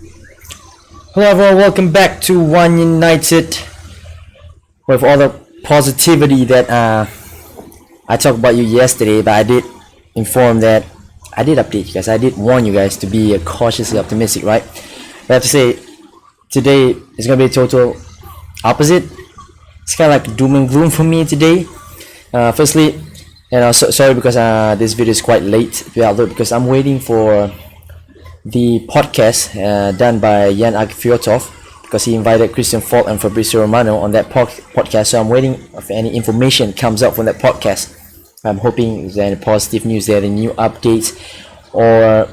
Hello everyone, welcome back to One United with all the positivity that I talked about you yesterday, but I did inform that I did update you guys. I did warn you guys to be cautiously optimistic, right? I have to say, today is going to be a total opposite. It's kind of like doom and gloom for me today. Firstly, sorry because this video is quite late to be uploaded because I'm waiting for the podcast done by Jan Akfiotov because he invited Christian Falk and Fabrizio Romano on that podcast. So I'm waiting if any information comes out from that podcast. I'm hoping there's any positive news there, the new updates, or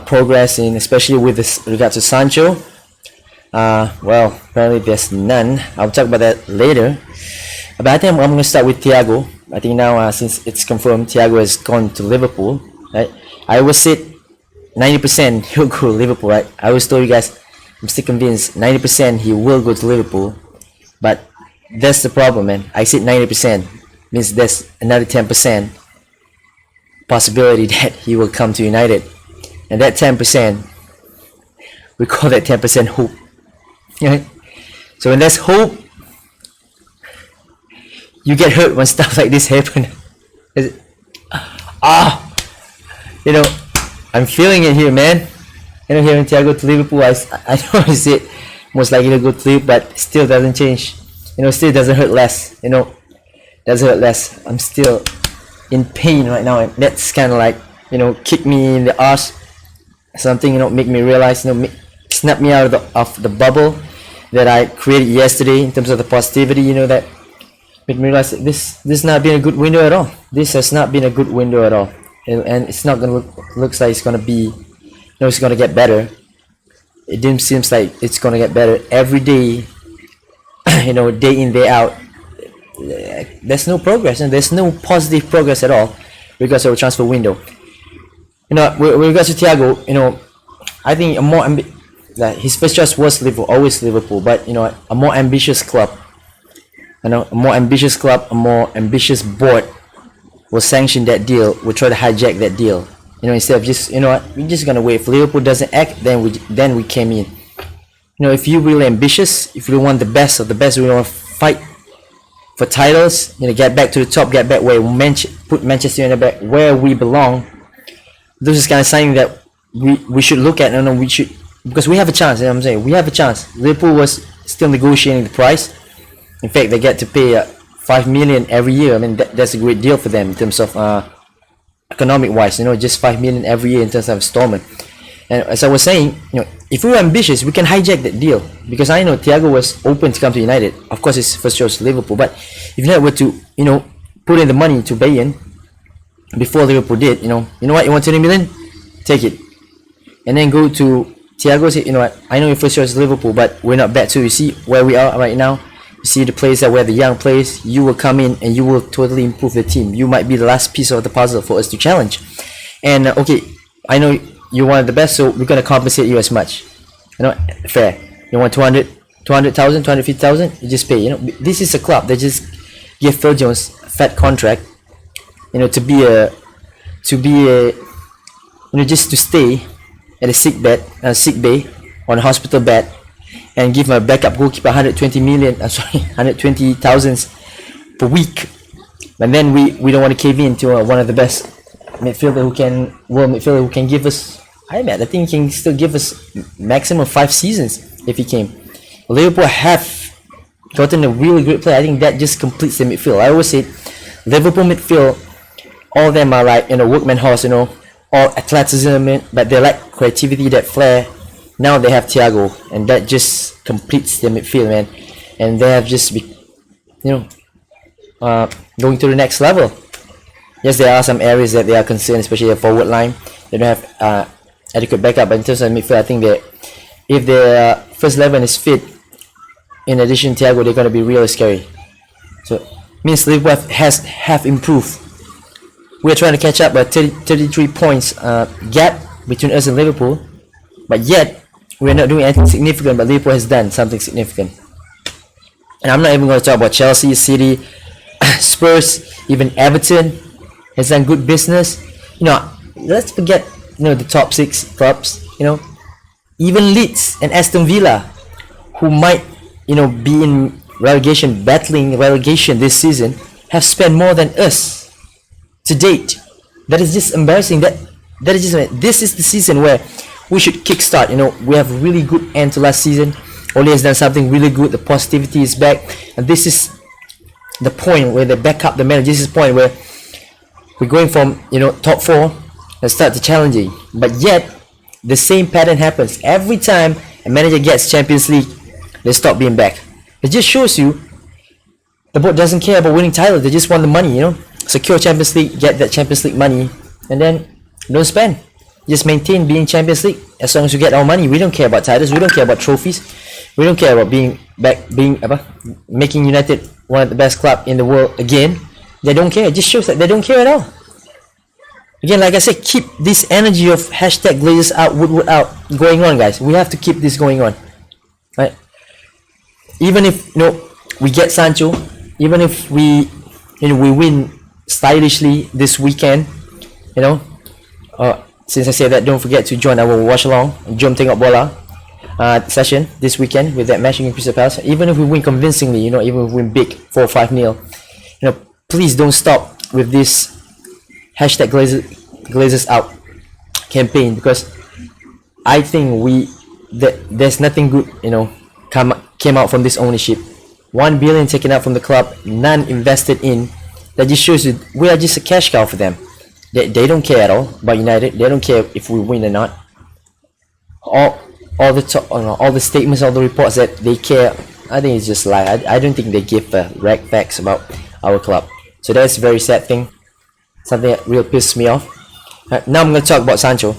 progress in, especially with regard to Sancho. Well, apparently there's none. I'll talk about that later. But I think I'm going to start with Thiago. I think now since it's confirmed Thiago has gone to Liverpool, right? I always said 90% he'll go to Liverpool, right? I always told you guys I'm still convinced 90% he will go to Liverpool, but that's the problem, man. I said 90% means there's another 10% possibility that he will come to United, and that 10% we call that 10% hope. Right? So when there's hope, you get hurt when stuff like this happen. I'm feeling it here, man. Hearing Thiago to Liverpool, I know I said most likely to go to Liverpool, but still doesn't change. Still doesn't hurt less. Doesn't hurt less. I'm still in pain right now, and that's kind of like kick me in the arse. Something make me realize, snap me out of the bubble that I created yesterday in terms of the positivity. That make me realize that this has not been a good window at all. This has not been a good window at all. And it's not gonna looks like it's gonna be, it's gonna get better. It didn't seems like it's gonna get better every day. Day in, day out. There's no progress, and there's no positive progress at all because of the transfer window. With regards to Thiago, I think his first choice was Liverpool, always Liverpool, but a more ambitious club, a more ambitious club, a more ambitious board will sanction that deal, will try to hijack that deal. Instead of just, we're just gonna wait. If Liverpool doesn't act, then we came in. If you're really ambitious, if you want the best of the best, we want to fight for titles, get back to the top, get back where put Manchester United back where we belong. This is kind of something that we should look at. We should, because we have a chance. I'm saying we have a chance. Liverpool was still negotiating the price. In fact, they get to pay 5 million every year. I mean, that's a great deal for them in terms of economic wise. Just 5 million every year in terms of installment. And as I was saying, if we were ambitious, we can hijack that deal, because I know Thiago was open to come to United. Of course, his first choice was Liverpool, but if United were to put in the money to pay in before Liverpool did, you know what, you want 20 million, take it, and then go to Thiago, say, what, I know your first choice is Liverpool, but we're not bad too. You see where we are right now. You see the players that were the young players. You will come in and you will totally improve the team. You might be the last piece of the puzzle for us to challenge. And okay, I know you're one of the best, so we're gonna compensate you as much. Fair. You want 200,000, 250,000, you just pay. This is a club that just give Phil Jones a fat contract. To be a, just to stay at a sick bay, on a hospital bed, and give my backup goalkeeper 120,000 per week. And then we don't want to cave in to one of the best world midfielder who can give us, I think he can still give us maximum 5 seasons if he came. Liverpool have gotten a really great player. I think that just completes the midfield. I always say Liverpool midfield, all of them are like workman horse, all athleticism, but they lack creativity, that flair. Now they have Thiago, and that just completes the midfield, man. And they have just going to the next level. Yes, there are some areas that they are concerned, especially the forward line. They don't have adequate backup, but in terms of midfield, I think that if their first 11 is fit, in addition to Thiago, they're going to be really scary. So means Liverpool have improved. We're trying to catch up a 33 points gap between us and Liverpool, but yet we're not doing anything significant. But Liverpool has done something significant, and I'm not even going to talk about Chelsea, City, Spurs, even Everton has done good business. Let's forget the top 6 clubs. You know, even Leeds and Aston Villa, who might, be in relegation, battling relegation this season, have spent more than us to date. That is just embarrassing. That is just, this is the season where we should kickstart. We have a really good end to last season. Ole has done something really good. The positivity is back, and this is the point where they back up the manager. This is the point where we're going from top four and start to challenging. But yet the same pattern happens every time a manager gets Champions League. They stop being back. It just shows you the board doesn't care about winning titles. They just want the money. Secure Champions League, get that Champions League money, and then don't spend. Just maintain being Champions League. As long as you get our money, we don't care about titles. We don't care about trophies. We don't care about making United one of the best club in the world again. They don't care. It just shows that they don't care at all. Again, like I said, keep this energy of hashtag Glazers out, Woodward out going on, guys. We have to keep this going on, right? Even if we get Sancho, even if we win stylishly this weekend, since I said that, don't forget to join our watch along Jom Tengok Bola session this weekend with that match against Crystal Palace. Even if we win convincingly, even if we win big 4-5-0, please don't stop with this hashtag Glazers out campaign, because I think there's nothing good came out from this ownership. 1 billion taken out from the club, none invested in. That just shows you we are just a cash cow for them. They don't care at all about United. They don't care if we win or not. All the statements, all the reports that they care, I think it's just lie. I don't think they give rag facts about our club. So that's a very sad thing. Something that really pisses me off. Now I'm going to talk about Sancho.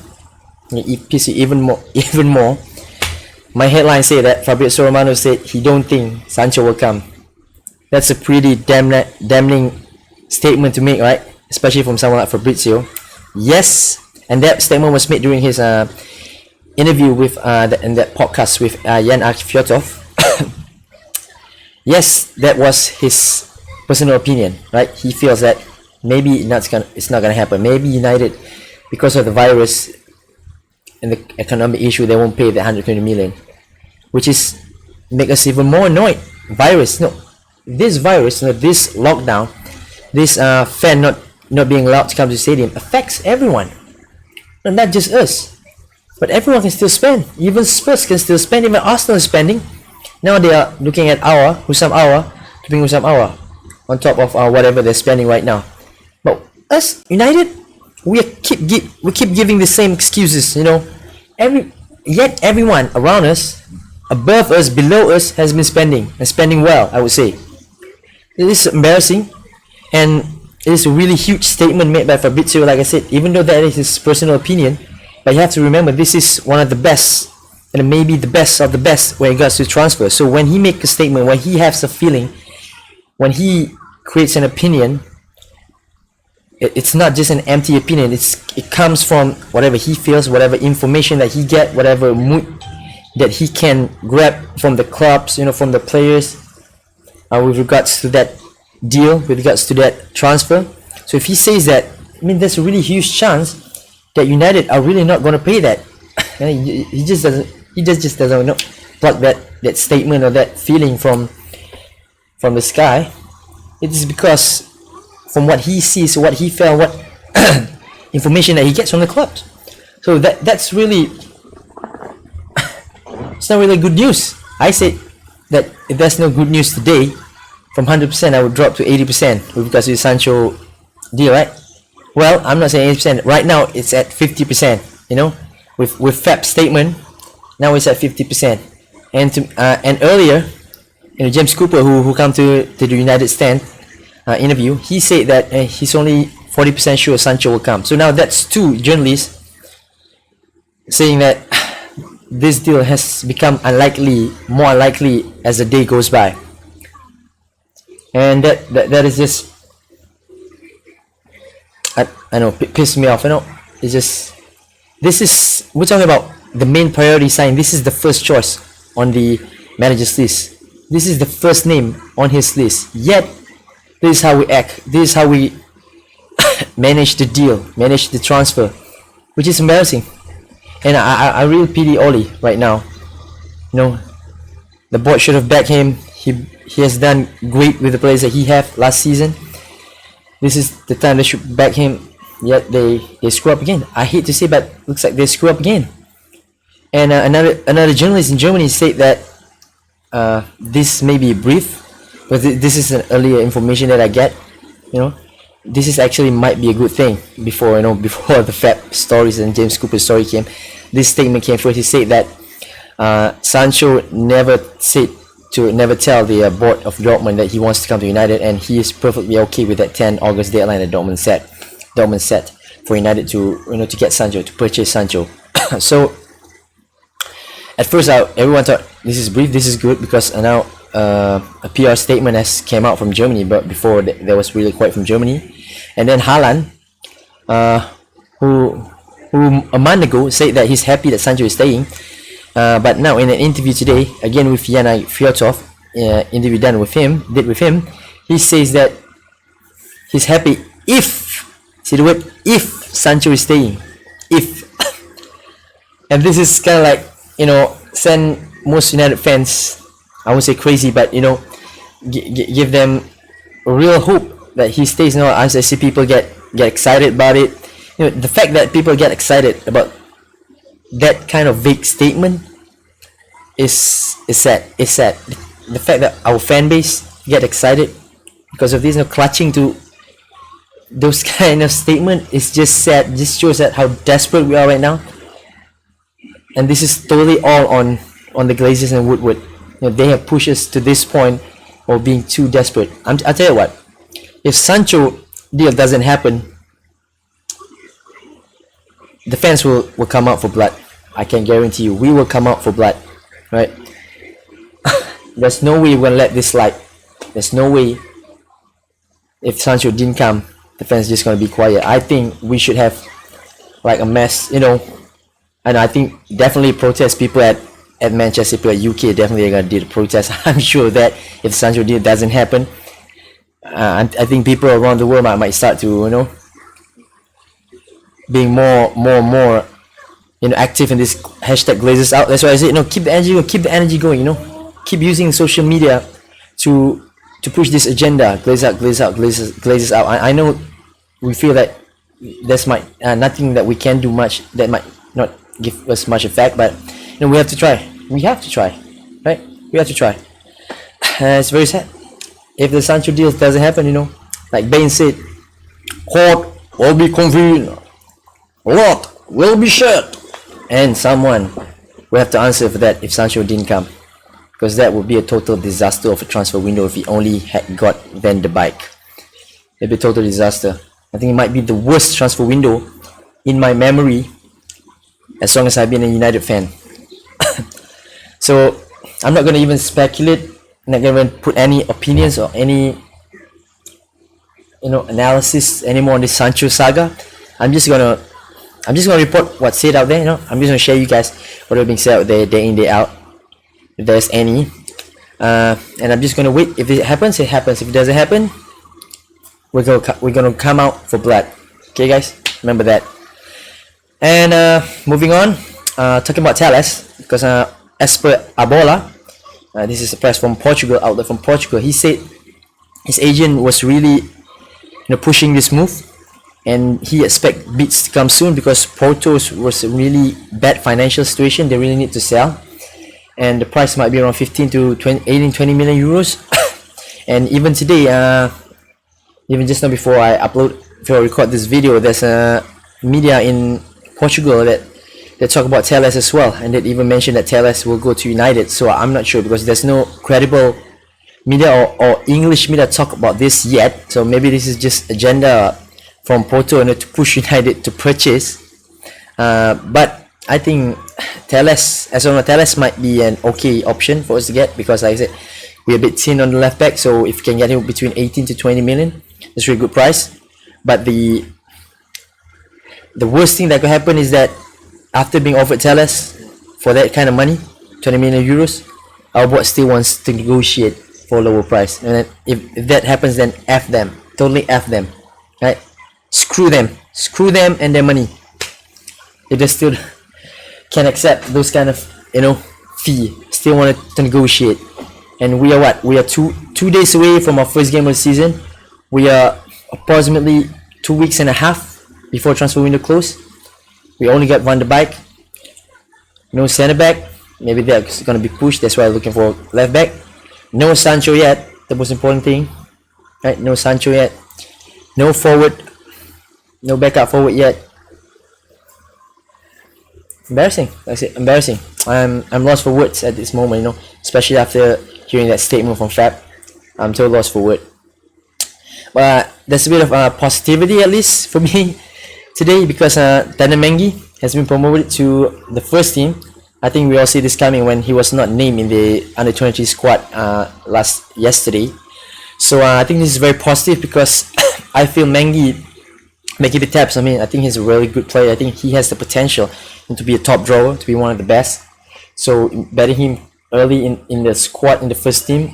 It pisses you even more. My headline say that Fabrizio Romano said he don't think Sancho will come. That's a pretty damning statement to make, right? Especially from someone like Fabrizio. Yes, and that statement was made during his interview with in that podcast with Jan Arifjotov. Yes, that was his personal opinion, right? He feels that maybe it's not gonna happen. Maybe United, because of the virus and the economic issue, they won't pay the 120 million, which is make us even more annoyed. This virus, this lockdown, this fan not being allowed to come to the stadium affects everyone, not just us, but everyone can still spend. Even Spurs can still spend. Even Arsenal is spending. Now they are looking at Husam Aouar on top of whatever they're spending right now. But us United, we keep giving the same excuses. Yet everyone around us, above us, below us, has been spending and spending well, I would say. It is embarrassing, and it is a really huge statement made by Fabrizio. Like I said, even though that is his personal opinion, but you have to remember this is one of the best, and maybe the best of the best when it comes to transfer. So when he makes a statement, when he has a feeling, when he creates an opinion, it's not just an empty opinion. It comes from whatever he feels, whatever information that he get, whatever mood that he can grab from the clubs, from the players, with regards to that deal, with regards to that transfer. So if he says that, there's a really huge chance that United are really not going to pay that. He just doesn't pluck that statement or that feeling from the sky. It is because from what he sees, what he felt, what information that he gets from the clubs. So that's really, it's not really good news. I said that if there's no good news today, from 100% I would drop to 80% with regards to the Sancho deal, right? Well, I'm not saying 80%. Right now it's at 50%. With Fab's statement, now it's at 50%. And earlier, James Cooper, who come to the United stand interview, he said that he's only 40% sure Sancho will come. So now that's two journalists saying that this deal has become more unlikely as the day goes by. And that is just, I know, pissed me off. It's just, we're talking about the main priority sign. This is the first choice on the manager's list. This is the first name on his list. Yet, this is how we act. This is how we manage the deal, manage the transfer, which is embarrassing. And I really pity Oli right now. You know, the board should have backed him. He has done great with the players that he have last season. This is the time they should back him. Yet they screw up again. I hate to say, but looks like they screw up again. And another journalist in Germany said that this may be brief, but this is an earlier information that I get. You know, this is actually might be a good thing. Before before the Fab stories and James Cooper's story came, this statement came first. He said that Sancho never tell the board of Dortmund that he wants to come to United, and he is perfectly okay with that 10 August deadline that Dortmund set for United to to get Sancho, to purchase Sancho. So at first everyone thought this is brief, this is good, because now a PR statement has came out from Germany, but before there was really quite from Germany. And then Haaland, who a month ago said that he's happy that Sancho is staying, but now in an interview today, again with Yana Fyodorov, interview did with him, he says that he's happy if, see the word, if Sancho is staying, if. And this is kind of like, send most United fans, I won't say crazy, but give them real hope that he stays. As I see people get excited about it, the fact that people get excited about that kind of vague statement is sad. It's sad. The fact that our fan base get excited because of this, clutching to those kind of statement is just sad. Just shows that how desperate we are right now. And this is totally all on the Glazers and Woodward. They have pushed us to this point of being too desperate. I'll tell you what, if Sancho deal doesn't happen, the fans will come out for blood. I can guarantee you, we will come out for blood, right? There's no way we're gonna let this slide. There's no way. If Sancho didn't come, the fans just gonna be quiet. I think we should have like a mass, and I think definitely protest people at Manchester, people at UK definitely are gonna do the protest. I'm sure that if Sancho deal doesn't happen, I think people around the world might start to being more active in this hashtag Glazers out. That's why I say keep the energy going. Keep using social media to push this agenda. Glazers out. I know we feel that there's nothing that we can do much that might not give us much effect, but we have to try. We have to try, right? We have to try. It's very sad if the Sancho deal doesn't happen. Like Bain said, court will be convened, lot will be shared, and someone will have to answer for that if Sancho didn't come, because that would be a total disaster of a transfer window if he only had got Van de Beek. It'd be a total disaster. I think it might be the worst transfer window in my memory as long as I've been a United fan. So I'm not going to even speculate. I'm not going to put any opinions or any analysis anymore on this Sancho saga. I'm just gonna report what's said out there. I'm just gonna share you guys what are being said out there, day in, day out, if there's any. And I'm just gonna wait. If it happens, it happens. If it doesn't happen, we're gonna come out for blood. Okay, guys, remember that. And moving on, talking about Telles, because as per Abola, this is a press from Portugal, outlet from Portugal. He said his agent was really pushing this move, and he expect bids to come soon because Porto was a really bad financial situation. They really need to sell, and the price might be around 15 to 20 million euros. And even today, even just now before I record this video, there's a media in Portugal that talk about Telles as well, and they even mentioned that Telles will go to United. So I'm not sure because there's no credible media or English media talk about this yet. So maybe this is just agenda from Porto to push United to purchase. But I think Telles, Telles might be an okay option for us to get, because like I said, we're a bit thin on the left back. So if you can get him between 18 to 20 million, that's a really good price. But the worst thing that could happen is that after being offered Telles for that kind of money, 20 million euros, our board still wants to negotiate for a lower price. And then if that happens, then F them, totally F them, right? Screw them and their money. If they're still can accept those kind of, fee. Still wanted to negotiate. And we are what? We are two days away from our first game of the season. We are approximately 2 weeks and a half before transfer window close. We only got Van der Beek. No center back. Maybe they're gonna be pushed. That's why I'm looking for left back. No Sancho yet. The most important thing, right? No Sancho yet. No forward. No backup forward yet. Embarrassing. That's it. Embarrassing. I'm lost for words at this moment. Especially after hearing that statement from Fab. I'm so lost for words. But there's a bit of positivity at least for me today, because Mengi has been promoted to the first team. I think we all see this coming when he was not named in the under-23 squad yesterday. So I think this is very positive, because I feel Mengi making the taps. I mean, I think he's a really good player. I think he has the potential to be a top drawer, to be one of the best. So betting him early in the squad, in the first team,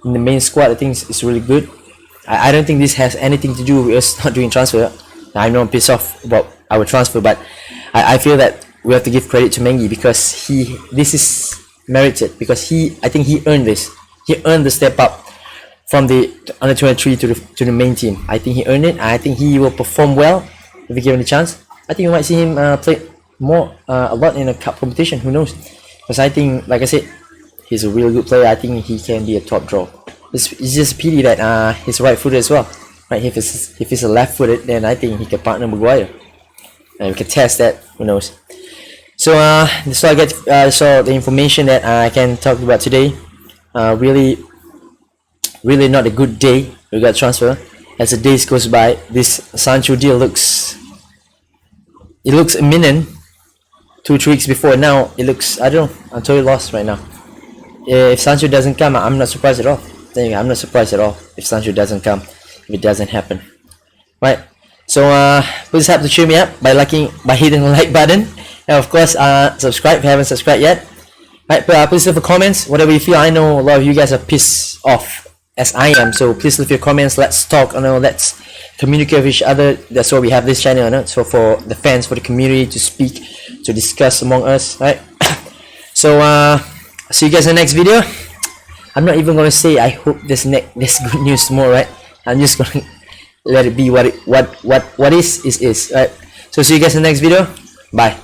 in the main squad, I think is really good. I don't think this has anything to do with us not doing transfer. I know I'm pissed off about our transfer, but I feel that we have to give credit to Mengi, because this is merited, because I think he earned this. He earned the step up from the under 23 to the main team. I think he earned it. I think he will perform well if we give him a chance. I think we might see him play more a lot in a cup competition. Who knows? Because I think, like I said, he's a really good player. I think he can be a top draw. It's just a pity that he's right-footed as well. Right? If he's a left-footed, then I think he can partner Maguire. And we can test that. Who knows? So I saw the information that I can talk about today. Really not a good day regarding transfer. As the days goes by, this Sancho deal looks imminent. 2-3 weeks before, now it looks, I don't know, I'm totally lost right now. If Sancho doesn't come, I'm not surprised at all. I'm not surprised at all if Sancho doesn't come, if it doesn't happen. Right, so please help to cheer me up by hitting the like button, and of course subscribe if you haven't subscribed yet. Right, please leave your comments, whatever you feel. I know a lot of you guys are pissed off as I am, so please leave your comments. Let's talk, let's communicate with each other. That's why we have this channel, so for the fans, for the community to speak, to discuss among us, right? So see you guys in the next video. I'm not even gonna say I hope there's good news tomorrow, right? I'm just gonna let it be what is, right? So see you guys in the next video. Bye.